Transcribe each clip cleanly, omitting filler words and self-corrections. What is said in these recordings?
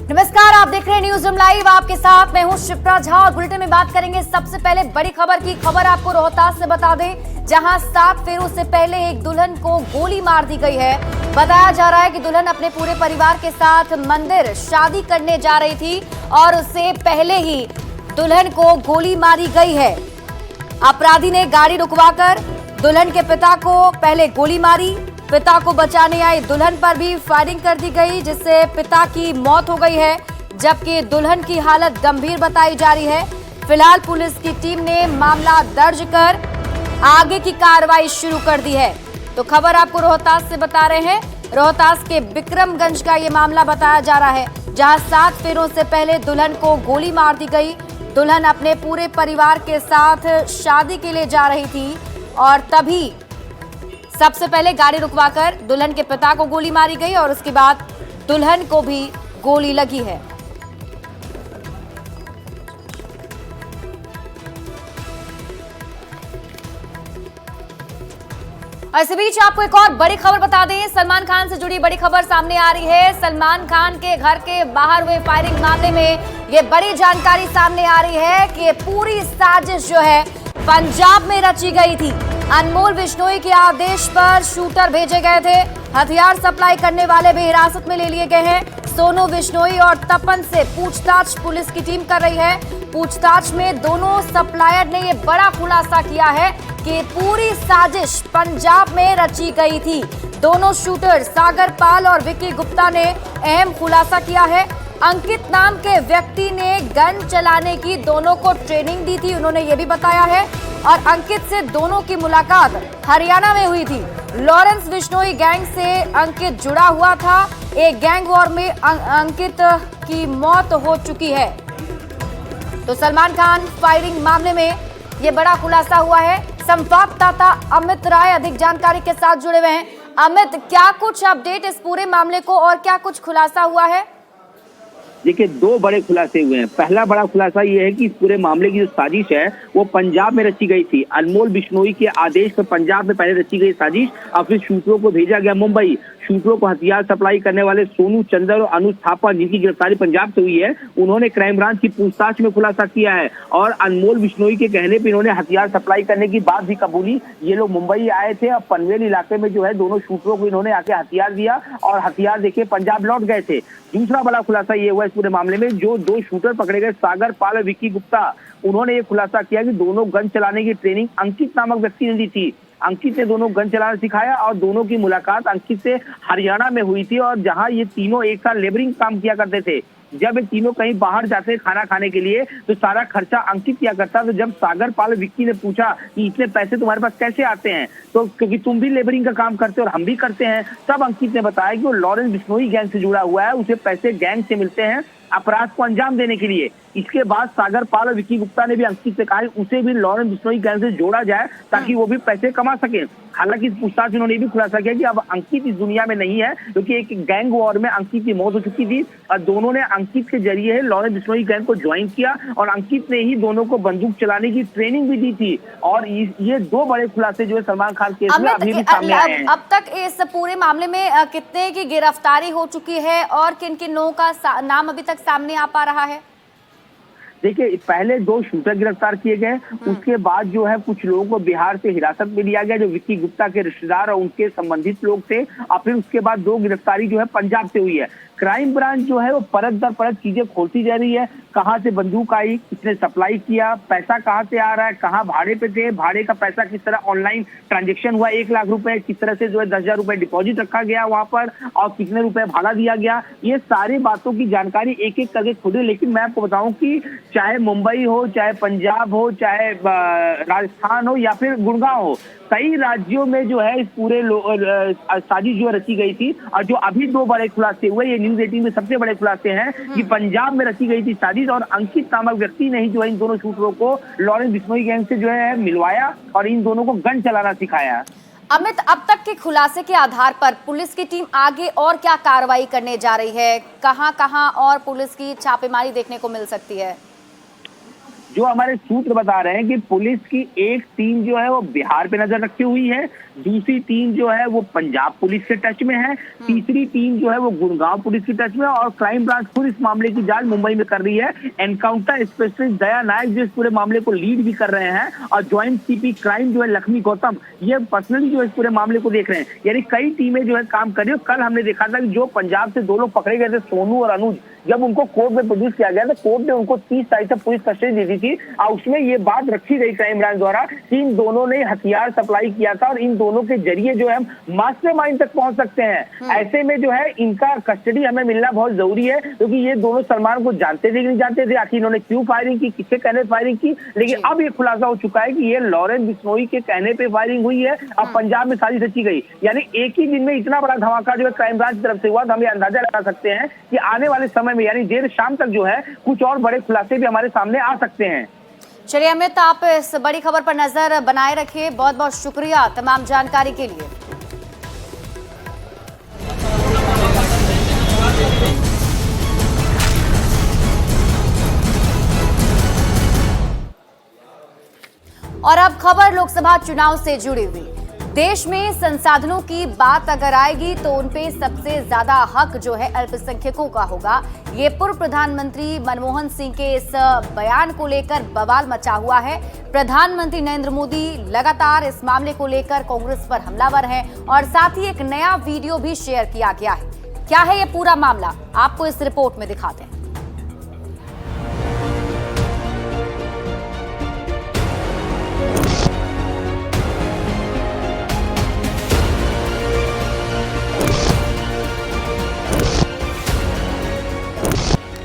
नमस्कार, आप देख रहे हैं न्यूज रूम लाइव। आपके साथ मैं हूं शिप्रा झा और बुलेटिन में बात करेंगे सबसे पहले बड़ी खबर की। खबर आपको रोहतास से बता दें, जहां 7 फेरों से पहले एक दुल्हन को गोली मार दी गई है। बताया जा रहा है कि दुल्हन अपने पूरे परिवार के साथ मंदिर शादी करने जा रही थी और उससे पहले ही दुल्हन को गोली मारी गई है। अपराधी ने गाड़ी रुकवाकर दुल्हन के पिता को पहले गोली मारी। पिता को बचाने आई दुल्हन पर भी फायरिंग कर दी गई, जिससे पिता की मौत हो गई है, जबकि दुल्हन की हालत गंभीर बताई जा रही है। फिलहाल पुलिस की टीम ने मामला दर्ज कर आगे की कार्रवाई शुरू कर दी है। तो खबर आपको रोहतास से बता रहे हैं। रोहतास के विक्रमगंज का ये मामला बताया जा रहा है, जहां 7 फेरों से पहले दुल्हन को गोली मार दी गई। दुल्हन अपने पूरे परिवार के साथ शादी के लिए जा रही थी और तभी सबसे पहले गाड़ी रुकवाकर दुल्हन के पिता को गोली मारी गई और उसके बाद दुल्हन को भी गोली लगी है। इस बीच आपको एक और बड़ी खबर बता दें, सलमान खान से जुड़ी बड़ी खबर सामने आ रही है। सलमान खान के घर के बाहर हुए फायरिंग मामले में ये बड़ी जानकारी सामने आ रही है कि पूरी साजिश जो है पंजाब में रची गई थी। अनमोल बिश्नोई के आदेश पर शूटर भेजे गए थे। हथियार सप्लाई करने वाले भी हिरासत में ले लिए गए हैं। सोनू बिश्नोई और तपन से पूछताछ पुलिस की टीम कर रही है। पूछताछ में दोनों सप्लायर ने ये बड़ा खुलासा किया है कि पूरी साजिश पंजाब में रची गई थी। दोनों शूटर सागर पाल और विक्की गुप्ता ने अहम खुलासा किया है। अंकित नाम के व्यक्ति ने गन चलाने की दोनों को ट्रेनिंग दी थी, उन्होंने ये भी बताया है। और अंकित से दोनों की मुलाकात हरियाणा में हुई थी। लॉरेंस बिश्नोई गैंग से अंकित जुड़ा हुआ था। एक गैंग वॉर में अंकित की मौत हो चुकी है। तो सलमान खान फायरिंग मामले में ये बड़ा खुलासा हुआ है। संवाददाता अमित राय अधिक जानकारी के साथ जुड़े हुए हैं। अमित, क्या कुछ अपडेट इस पूरे मामले को और क्या कुछ खुलासा हुआ है? देखिए, 2 बड़े खुलासे हुए हैं। पहला बड़ा खुलासा ये है कि इस पूरे मामले की जो साजिश है वो पंजाब में रची गई थी। अनमोल बिश्नोई के आदेश पर पंजाब में पहले रची गई साजिश और फिर शूटरों को भेजा गया मुंबई। शूटरों को हथियार सप्लाई करने वाले सोनू चंदर और अनुज थापा, जिनकी गिरफ्तारी पंजाब से हुई है, उन्होंने क्राइम ब्रांच की पूछताछ में खुलासा किया है। और अनमोल बिश्नोई के कहने पर इन्होंने हथियार सप्लाई करने की बात भी कबूली। ये लोग मुंबई आए थे और पनवेल इलाके में जो है दोनों शूटरों को इन्होंने आके हथियार दिया और हथियार देके पंजाब लौट गए थे। दूसरा बड़ा खुलासा ये हुआ इस पूरे मामले में, जो 2 शूटर पकड़े गए सागर पाल और विक्की गुप्ता, उन्होंने ये खुलासा किया कि दोनों गन चलाने की ट्रेनिंग अंकित नामक व्यक्ति ने दी थी। अंकित ने दोनों गन चलाना सिखाया और दोनों की मुलाकात अंकित से हरियाणा में हुई थी। और जहां ये तीनों एक साथ लेबरिंग काम किया करते थे, जब ये तीनों कहीं बाहर जाते खाना खाने के लिए तो सारा खर्चा अंकित किया करता। तो जब सागर पाल विक्की ने पूछा कि इतने पैसे तुम्हारे पास कैसे आते हैं, तो क्योंकि तुम भी लेबरिंग का काम करते हो और हम भी करते हैं, तब अंकित ने बताया कि वो लॉरेंस बिश्नोई गैंग से जुड़ा हुआ है, उसे पैसे गैंग से मिलते हैं अपराध को अंजाम देने के लिए। इसके बाद सागर पाल और विक्की गुप्ता ने भी अंकित से कहा उसे भी लॉरेंस बिश्नोई गैंग से जोड़ा जाए ताकि वो भी पैसे कमा सके। हालांकि इस पूछताछ में उन्होंने भी खुलासा किया कि अब अंकित इस दुनिया में नहीं है, क्योंकि एक गैंग वॉर में अंकित की मौत हो चुकी थी और दोनों ने अंकित के जरिए लॉरेंस बिश्नोई गैंग को ज्वाइन किया और अंकित ने ही दोनों को बंदूक चलाने की ट्रेनिंग भी दी थी। और ये 2 बड़े खुलासे जो है सलमान खान केस में अभी भी सामने आए हैं। अब तक इस पूरे मामले में कितने की गिरफ्तारी हो चुकी है और किन किन लोगों का नाम अभी तक सामने आ पा रहा है? देखिए, पहले 2 शूटर गिरफ्तार किए गए, उसके बाद जो है कुछ लोगों को बिहार से हिरासत में लिया गया, जो विक्की गुप्ता के रिश्तेदार और उनके संबंधित लोग थे। और फिर उसके बाद 2 गिरफ्तारी जो है पंजाब से हुई है। क्राइम ब्रांच जो है वो परत दर परत चीजें खोलती जा रही है। कहाँ से बंदूक आई, किसने सप्लाई किया, पैसा कहाँ से आ रहा है, कहाँ भाड़े पे थे, भाड़े का पैसा किस तरह ऑनलाइन ट्रांजेक्शन हुआ, 1 लाख रुपए किस तरह से जो है 10,000 रुपए डिपॉजिट रखा गया वहां पर और कितने रुपए भाड़ा दिया गया, ये सारी बातों की जानकारी एक एक करके खुदे। लेकिन मैं आपको बताऊं कि चाहे मुंबई हो, चाहे पंजाब हो, चाहे राजस्थान हो या फिर गुड़गांव हो, कई राज्यों में जो है इस पूरे साजिश जो रची गई थी। और जो अभी 2 बड़े खुलासे हुए, ये न्यूज़ 18 में सबसे बड़े खुलासे हैं कि पंजाब में रची गई थी साजिश और अंकित नामक व्यक्ति ने ही जो है इन दोनों शूटरों को लॉरेंस बिश्नोई गैंग से जो है मिलवाया और इन दोनों को गन चलाना सिखाया। अमित, अब तक के खुलासे के आधार पर पुलिस की टीम आगे और क्या कार्रवाई करने जा रही है? कहां-कहां और पुलिस की छापेमारी देखने को मिल सकती है? जो हमारे सूत्र बता रहे हैं कि पुलिस की एक टीम जो है वो बिहार पे नजर रखी हुई है, दूसरी टीम जो है वो पंजाब पुलिस के टच में है, तीसरी टीम जो है वो गुड़गांव पुलिस की टच में, और क्राइम ब्रांच खुद इस मामले की जांच मुंबई में कर रही है। एनकाउंटर स्पेशलिस्ट दया नायक जो इस पूरे मामले को लीड भी कर रहे हैं, और ज्वाइंट सीपी क्राइम जो है लक्ष्मी गौतम, ये पर्सनली जो इस पूरे मामले को देख रहे हैं। यानी कई टीमें जो है काम कर रही है। कल हमने देखा था कि जो पंजाब से 2 लोग पकड़े गए थे, सोनू और अनुज, जब उनको कोर्ट में प्रोड्यूस किया गया तो कोर्ट ने उनको 30 तारीख तक पुलिस कस्टडी दी थी, और उसमें ये बात रखी गई क्राइम ब्रांच द्वारा कि इन दोनों ने हथियार सप्लाई किया था और इन दोनों के जरिए जो है हम मास्टरमाइंड तक पहुंच सकते हैं। ऐसे में जो है इनका कस्टडी हमें मिलना बहुत जरूरी है, क्योंकि ये दोनों सलमान को जानते थे कि नहीं जानते थे, आखिर इन्होंने क्यों फायरिंग की, किसके कहने पर फायरिंग की। लेकिन अब ये खुलासा हो चुका है कि ये लॉरेंस बिश्नोई के कहने पे फायरिंग हुई है, अब पंजाब में साजिश रची गई। यानी एक ही दिन में इतना बड़ा धमाका जो है क्राइम ब्रांच की तरफ से हुआ, तो हम ये अंदाजा लगा सकते हैं कि आने वाले समय में यानी देर शाम तक जो है कुछ और बड़े खुलासे भी हमारे सामने आ सकते हैं। चलिए अमित, आप इस बड़ी खबर पर नजर बनाए रखिए। बहुत बहुत शुक्रिया तमाम जानकारी के लिए। और अब खबर लोकसभा चुनाव से जुड़ी हुई। देश में संसाधनों की बात अगर आएगी तो उनपे सबसे ज्यादा हक जो है अल्पसंख्यकों का होगा। ये पूर्व प्रधानमंत्री मनमोहन सिंह के इस बयान को लेकर बवाल मचा हुआ है। प्रधानमंत्री नरेंद्र मोदी लगातार इस मामले को लेकर कांग्रेस पर हमलावर हैं और साथ ही एक नया वीडियो भी शेयर किया गया है। क्या है ये पूरा मामला, आपको इस रिपोर्ट में दिखाते हैं।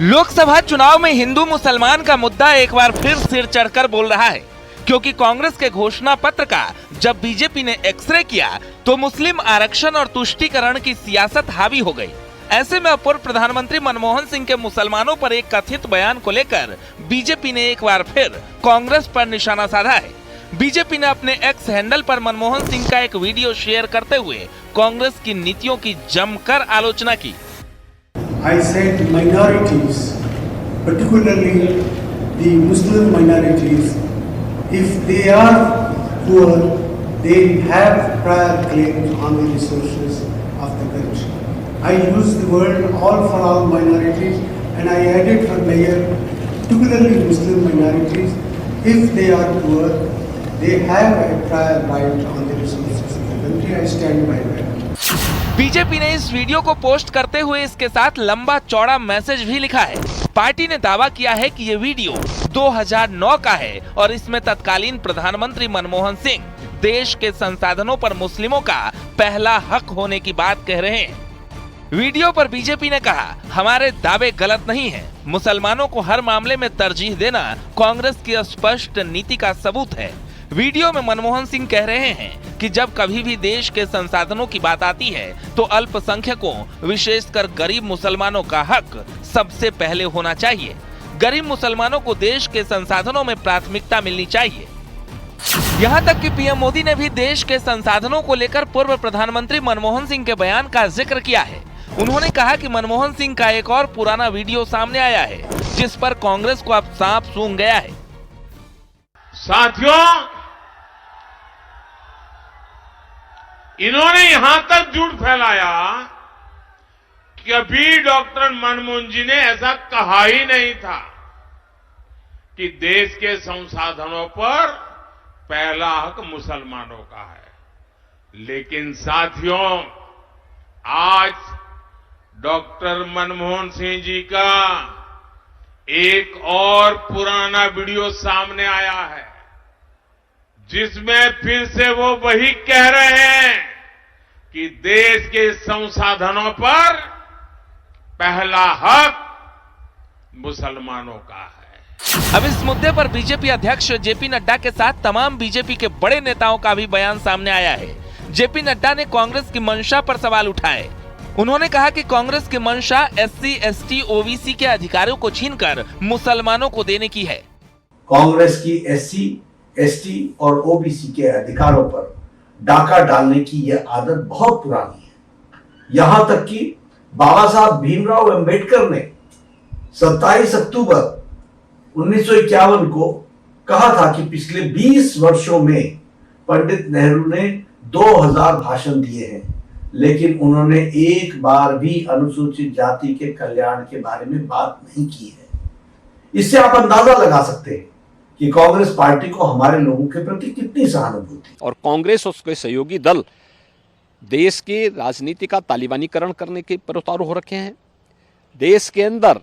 लोकसभा चुनाव में हिंदू मुसलमान का मुद्दा एक बार फिर सिर चढ़कर बोल रहा है, क्योंकि कांग्रेस के घोषणा पत्र का जब बीजेपी ने एक्सरे किया तो मुस्लिम आरक्षण और तुष्टीकरण की सियासत हावी हो गई। ऐसे में पूर्व प्रधानमंत्री मनमोहन सिंह के मुसलमानों पर एक कथित बयान को लेकर बीजेपी ने एक बार फिर कांग्रेस पर निशाना साधा है। बीजेपी ने अपने एक्स हैंडल पर मनमोहन सिंह का एक वीडियो शेयर करते हुए कांग्रेस की नीतियों की जमकर आलोचना की। I said minorities, particularly the Muslim minorities, if they are poor, they have prior claims on the resources of the country. I used the word all for all minorities, and I added for mayor, particularly Muslim minorities, if they are poor, they have a prior right on the resources of the country. I stand by that. BJP ने इस video को post करते हुए इसके साथ लंबा चौड़ा message भी लिखा है। पार्टी ने दावा किया है कि ये वीडियो 2009 का है और इसमें तत्कालीन प्रधानमंत्री मनमोहन सिंह देश के संसाधनों पर मुस्लिमों का पहला हक होने की बात कह रहे हैं। वीडियो पर बीजेपी ने कहा, हमारे दावे गलत नहीं है, मुसलमानों को हर मामले में तरजीह देना कांग्रेस की स्पष्ट नीति का सबूत है। वीडियो में मनमोहन सिंह कह रहे हैं कि जब कभी भी देश के संसाधनों की बात आती है तो अल्पसंख्यकों विशेषकर गरीब मुसलमानों का हक सबसे पहले होना चाहिए। गरीब मुसलमानों को देश के संसाधनों में प्राथमिकता मिलनी चाहिए। यहाँ तक कि पीएम मोदी ने भी देश के संसाधनों को लेकर पूर्व प्रधानमंत्री मनमोहन सिंह के बयान का जिक्र किया है। उन्होंने कहा कि मनमोहन सिंह का एक और पुराना वीडियो सामने आया है जिस पर कांग्रेस को अब सांप सूंघ गया है। साथियों, इन्होंने यहां तक झूठ फैलाया कि अभी डॉक्टर मनमोहन जी ने ऐसा कहा ही नहीं था कि देश के संसाधनों पर पहला हक मुसलमानों का है। लेकिन साथियों, आज डॉक्टर मनमोहन सिंह जी का एक और पुराना वीडियो सामने आया है जिसमें फिर से वो वही कह रहे हैं कि देश के संसाधनों पर पहला हक मुसलमानों का है। अब इस मुद्दे पर बीजेपी अध्यक्ष जेपी नड्डा के साथ तमाम बीजेपी के बड़े नेताओं का भी बयान सामने आया है। जेपी नड्डा ने कांग्रेस की मंशा पर सवाल उठाए। उन्होंने कहा कि कांग्रेस की मंशा एससी, एसटी, ओबीसी के अधिकारों को छीनकर मुसलमानों को देने की है। कांग्रेस की एससी, एसटी और ओबीसी के अधिकारों पर डाका डालने की यह आदत बहुत पुरानी है। यहां तक कि बाबा साहब भीमराव अंबेडकर ने 27 अक्टूबर 1951 को कहा था कि पिछले 20 वर्षों में पंडित नेहरू ने 2000 भाषण दिए हैं, लेकिन उन्होंने एक बार भी अनुसूचित जाति के कल्याण के बारे में बात नहीं की है। इससे आप अंदाजा लगा सकते हैं कि कांग्रेस पार्टी को हमारे लोगों के प्रति कितनी सहानुभूति। और कांग्रेस और उसके सहयोगी दल देश के राजनीति का तालिबानीकरण करने के पर उतारू हो रखे हैं। देश के अंदर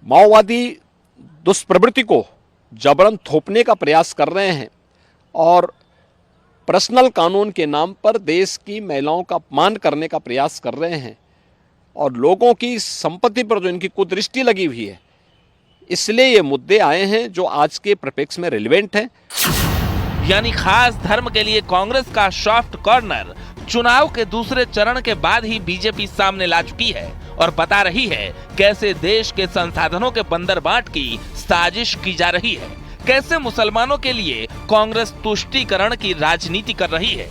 माओवादी दुष्प्रवृत्ति को जबरन थोपने का प्रयास कर रहे हैं और पर्सनल कानून के नाम पर देश की महिलाओं का अपमान करने का प्रयास कर रहे हैं और लोगों की संपत्ति पर जो इनकी कुदृष्टि लगी हुई है, इसलिए ये मुद्दे आए हैं जो आज के परिप्रेक्ष्य में रिलेवेंट हैं। यानी खास धर्म के लिए कांग्रेस का सॉफ्ट कॉर्नर चुनाव के दूसरे चरण के बाद ही बीजेपी सामने ला चुकी है और बता रही है कैसे देश के संसाधनों के बंदरबाट की साजिश की जा रही है, कैसे मुसलमानों के लिए कांग्रेस तुष्टीकरण की राजनीति कर रही है।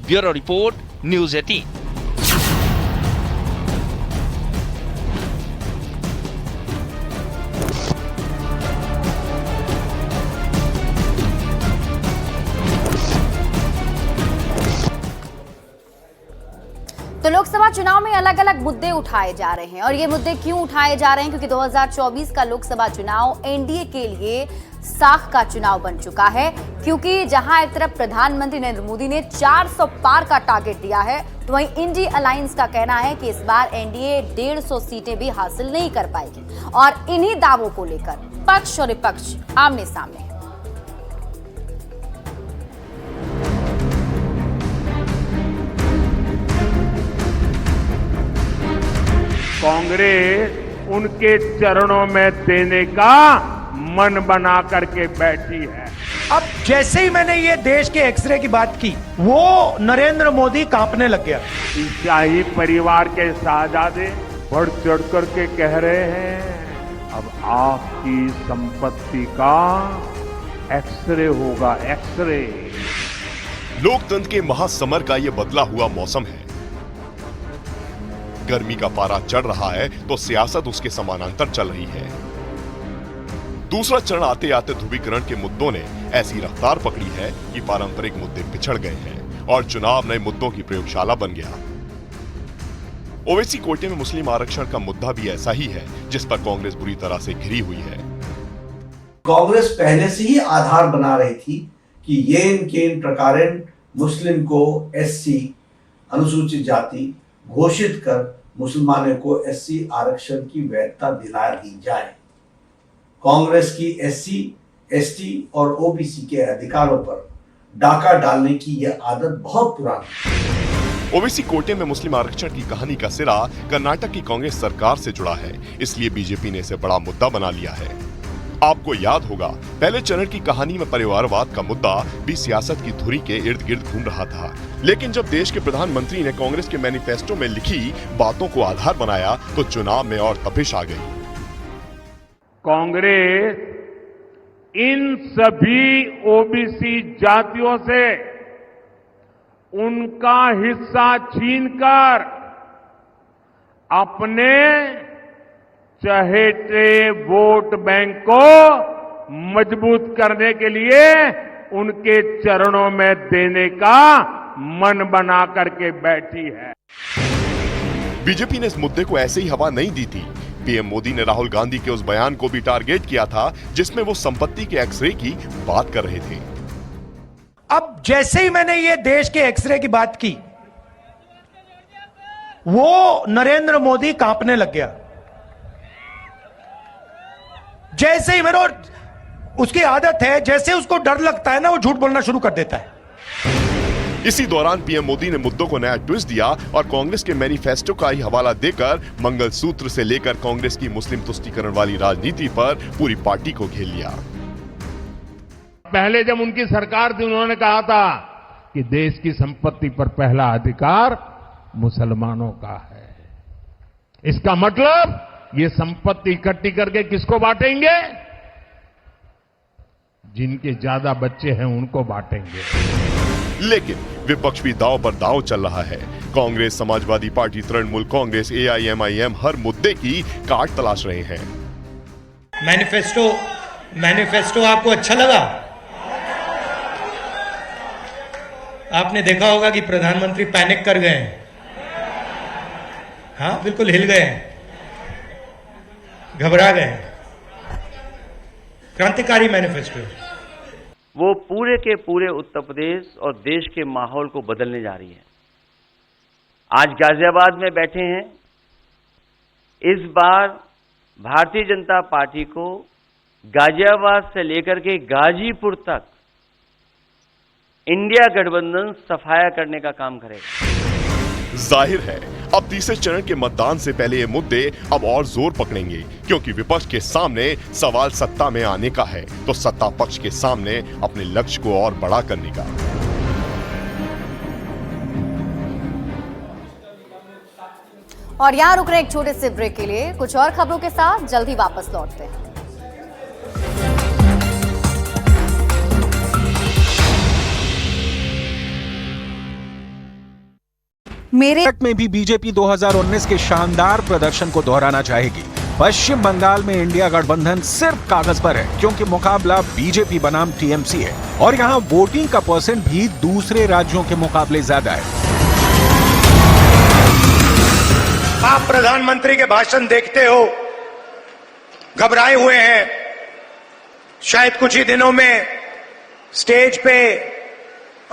Bureau report, news 18। तो लोकसभा चुनाव में अलग अलग मुद्दे उठाए जा रहे हैं और ये मुद्दे क्यों उठाए जा रहे हैं, क्योंकि 2024 का लोकसभा चुनाव एनडीए के लिए साख का चुनाव बन चुका है। क्योंकि जहां एक तरफ प्रधानमंत्री नरेंद्र मोदी ने 400 पार का टारगेट दिया है, तो वहीं इंडी अलायंस का कहना है कि इस बार एनडीए 150 सीटें भी हासिल नहीं कर पाएगी और इन्हीं दावों को लेकर पक्ष और विपक्ष आमने सामने। कांग्रेस उनके चरणों में देने का मन बना करके बैठी है। अब जैसे ही मैंने ये देश के एक्सरे की बात की, वो नरेंद्र मोदी कांपने लग गया। शाही परिवार के शहजादे बढ़ चढ़ करके कह रहे हैं अब आपकी संपत्ति का एक्सरे होगा, एक्सरे। लोकतंत्र के महासमर का ये बदला हुआ मौसम है। गर्मी का पारा चढ़ रहा है तो सियासत उसके समानांतर चल रही है। दूसरा चरण आते आते ध्रुवीकरण के मुद्दों ने ऐसी रफ्तार पकड़ी है कि पारंपरिक मुद्दे पिछड़ गए हैं और चुनाव नए मुद्दों की प्रयोगशाला बन गया। ओवैसी कोटे में मुस्लिम आरक्षण का मुद्दा भी ऐसा ही है जिस पर कांग्रेस बुरी तरह से घिरी हुई है। कांग्रेस पहले से ही आधार बना रही थी कि येन केन प्रकारेण मुस्लिम को एससी अनुसूचित जाति घोषित कर मुसलमानों को एससी आरक्षण की वैधता दिला दी जाए। कांग्रेस की एससी, एसटी और ओबीसी के अधिकारों पर डाका डालने की यह आदत बहुत पुरानी है। ओवैसी कोटे में मुस्लिम आरक्षण की कहानी का सिरा कर्नाटक की कांग्रेस सरकार से जुड़ा है, इसलिए बीजेपी ने इसे बड़ा मुद्दा बना लिया है। आपको याद होगा पहले चरण की कहानी में परिवारवाद का मुद्दा भी सियासत की धुरी के इर्द गिर्द घूम रहा था, लेकिन जब देश के प्रधानमंत्री ने कांग्रेस के मैनिफेस्टो में लिखी बातों को आधार बनाया तो चुनाव में और तपिश आ गई। कांग्रेस इन सभी ओबीसी जातियों से उनका हिस्सा छीनकर अपने चहेते वोट बैंक को मजबूत करने के लिए उनके चरणों में देने का मन बना करके बैठी है। बीजेपी ने इस मुद्दे को ऐसे ही हवा नहीं दी थी। पीएम मोदी ने राहुल गांधी के उस बयान को भी टारगेट किया था जिसमें वो संपत्ति के एक्सरे की बात कर रहे थे। अब जैसे ही मैंने ये देश के एक्सरे की बात की, वो नरेंद्र मोदी कांपने लग गया। जैसे ही मेरे, उसकी आदत है, जैसे उसको डर लगता है ना, वो झूठ बोलना शुरू कर देता है। इसी दौरान पीएम मोदी ने मुद्दों को नया ट्विस्ट दिया और कांग्रेस के मैनिफेस्टो का ही हवाला देकर मंगलसूत्र से लेकर कांग्रेस की मुस्लिम तुष्टीकरण वाली राजनीति पर पूरी पार्टी को घेर लिया। पहले जब उनकी सरकार थी उन्होंने कहा था कि देश की संपत्ति पर पहला अधिकार मुसलमानों का है। इसका मतलब ये संपत्ति इकट्ठी करके किसको बांटेंगे? जिनके ज्यादा बच्चे हैं उनको बांटेंगे। लेकिन विपक्ष भी दांव पर दांव चल रहा है। कांग्रेस, समाजवादी पार्टी, तृणमूल कांग्रेस, एआईएमआईएम हर मुद्दे की काट तलाश रहे हैं। मैनिफेस्टो मैनिफेस्टो आपको अच्छा लगा? आपने देखा होगा कि प्रधानमंत्री पैनिक कर गए हैं। हाँ, बिल्कुल हिल गए हैं, घबरा गए हैं। क्रांतिकारी मैनिफेस्टो, वो पूरे के पूरे उत्तर प्रदेश और देश के माहौल को बदलने जा रही है। आज गाजियाबाद में बैठे हैं। इस बार भारतीय जनता पार्टी को गाजियाबाद से लेकर के गाजीपुर तक इंडिया गठबंधन सफाया करने का काम करेगा। जाहिर है अब तीसरे चरण के मतदान से पहले ये मुद्दे अब और जोर पकड़ेंगे, क्योंकि विपक्ष के सामने सवाल सत्ता में आने का है तो सत्ता पक्ष के सामने अपने लक्ष्य को और बड़ा करने का। और यहाँ रुक रहे एक छोटे से ब्रेक के लिए, कुछ और खबरों के साथ जल्दी वापस लौटते हैं। मेरे में भी बीजेपी 2019 के शानदार प्रदर्शन को दोहराना चाहेगी। पश्चिम बंगाल में इंडिया गठबंधन सिर्फ कागज पर है, क्योंकि मुकाबला बीजेपी बनाम टीएमसी है और यहाँ वोटिंग का परसेंट भी दूसरे राज्यों के मुकाबले ज्यादा है। आप प्रधानमंत्री के भाषण देखते हो, घबराए हुए हैं। शायद कुछ ही दिनों में स्टेज पे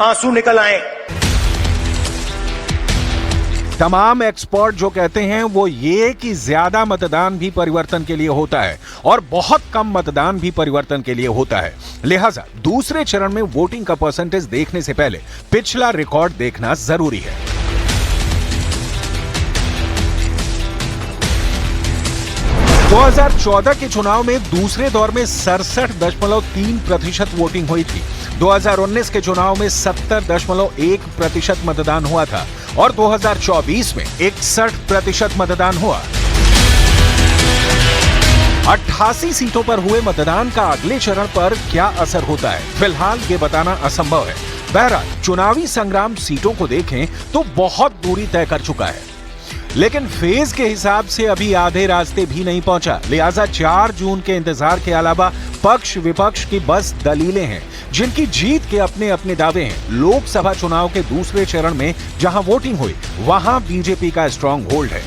आंसू निकल आए। तमाम एक्सपर्ट जो कहते हैं वो ये कि ज्यादा मतदान भी परिवर्तन के लिए होता है और बहुत कम मतदान भी परिवर्तन के लिए होता है। लिहाजा दूसरे चरण में वोटिंग का परसेंटेज देखने से पहले पिछला रिकॉर्ड देखना जरूरी है। दो 2014 के चुनाव में दूसरे दौर में 67.3% वोटिंग हुई थी। 2019 के चुनाव में 70.1% मतदान हुआ था और 2024 में 61% मतदान हुआ। 88 सीटों पर हुए मतदान का अगले चरण पर क्या असर होता है, फिलहाल ये बताना असंभव है। बहरहाल चुनावी संग्राम सीटों को देखें तो बहुत दूरी तय कर चुका है, लेकिन फेज के हिसाब से अभी आधे रास्ते भी नहीं पहुंचा। लिहाजा 4 जून के इंतजार के अलावा पक्ष विपक्ष की बस दलीलें हैं, जिनकी जीत के अपने अपने दावे हैं। लोकसभा चुनाव के दूसरे चरण में जहां वोटिंग हुई, वहां बीजेपी का स्ट्रांग होल्ड है।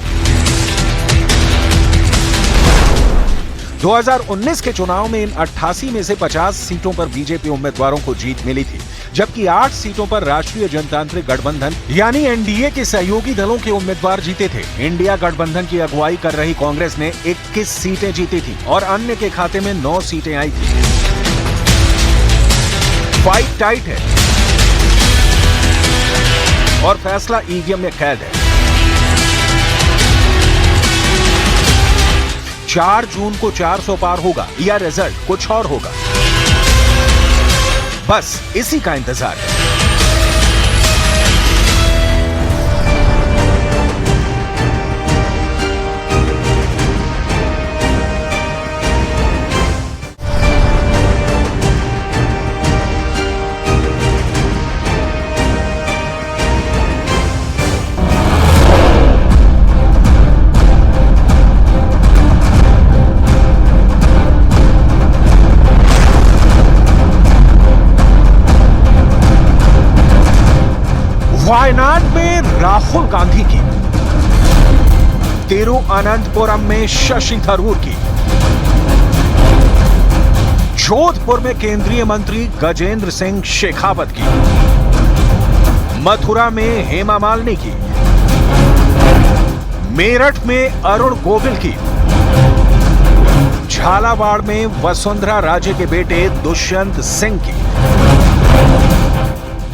2019 के चुनाव में इन 88 में से 50 सीटों पर बीजेपी उम्मीदवारों को जीत मिली थी, जबकि 8 सीटों पर राष्ट्रीय जनतांत्रिक गठबंधन यानी एनडीए के सहयोगी दलों के उम्मीदवार जीते थे। इंडिया गठबंधन की अगुवाई कर रही कांग्रेस ने 21 सीटें जीती थी और अन्य के खाते में 9 सीटें आई थी। फाइट टाइट है और फैसला ईवीएम में कैद है। 4 जून को 400 पार होगा या रिजल्ट कुछ और होगा, बस इसी का इंतजार है। वायनाड में राहुल गांधी की, तिरुअनंतपुरम में शशि थरूर की, जोधपुर में केंद्रीय मंत्री गजेंद्र सिंह शेखावत की, मथुरा में हेमा मालिनी की, मेरठ में अरुण गोविल की, झालावाड़ में वसुंधरा राजे के बेटे दुष्यंत सिंह की,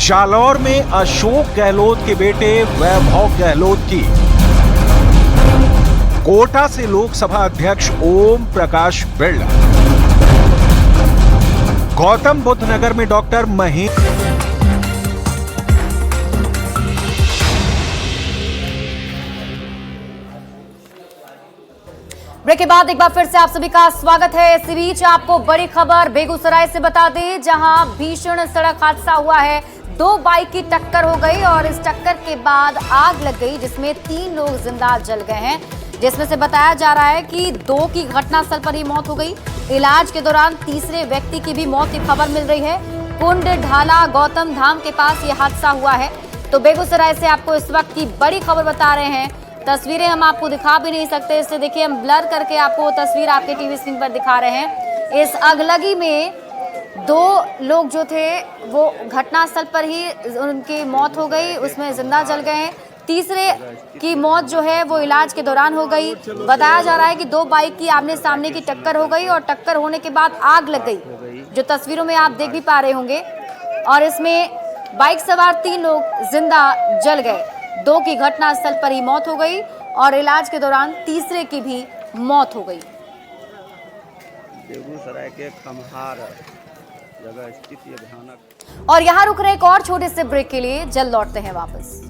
जालौर में अशोक गहलोत के बेटे वैभव गहलोत की, कोटा से लोकसभा अध्यक्ष ओम प्रकाश बिरला, गौतम बुद्ध नगर में डॉक्टर महेंद्र। ब्रेक के बाद एक बार फिर से आप सभी का स्वागत है। इसी बीच आपको बड़ी खबर बेगूसराय से बता दें, जहां भीषण सड़क हादसा हुआ है। 2 बाइक की टक्कर हो गई और इस टक्कर के बाद आग लग गई, जिसमें 3 लोग जिंदा जल गए हैं, जिसमें से बताया जा रहा है कि 2 की घटनास्थल पर ही मौत हो गई। इलाज के दौरान तीसरे व्यक्ति की भी मौत की खबर मिल रही है। कुंड ढाला गौतम धाम के पास ये हादसा हुआ है। तो बेगूसराय से आपको इस वक्त की बड़ी खबर बता रहे हैं। तस्वीरें हम आपको दिखा भी नहीं सकते, इसलिए देखिए हम ब्लर करके आपको तस्वीर आपके टीवी स्क्रीन पर दिखा रहे हैं। इस अगलगी में 2 लोग जो थे वो घटनास्थल पर ही उनकी मौत हो गई, उसमें जिंदा जल गए। तीसरे की मौत जो है वो इलाज के दौरान हो गई। बताया जा रहा है कि 2 बाइक की आमने सामने की टक्कर हो गई और टक्कर होने के बाद आग लग गई, जो तस्वीरों में आप देख भी पा रहे होंगे। और इसमें बाइक सवार 3 लोग जिंदा जल गए। 2 की घटनास्थल पर ही मौत हो गई और इलाज के दौरान तीसरे की भी मौत हो गई। बेगूसराय के खमहार जगह स्थित ये भयानक। और यहाँ रुक रहे एक और छोटे से ब्रेक के लिए, जल्द लौटते हैं वापस।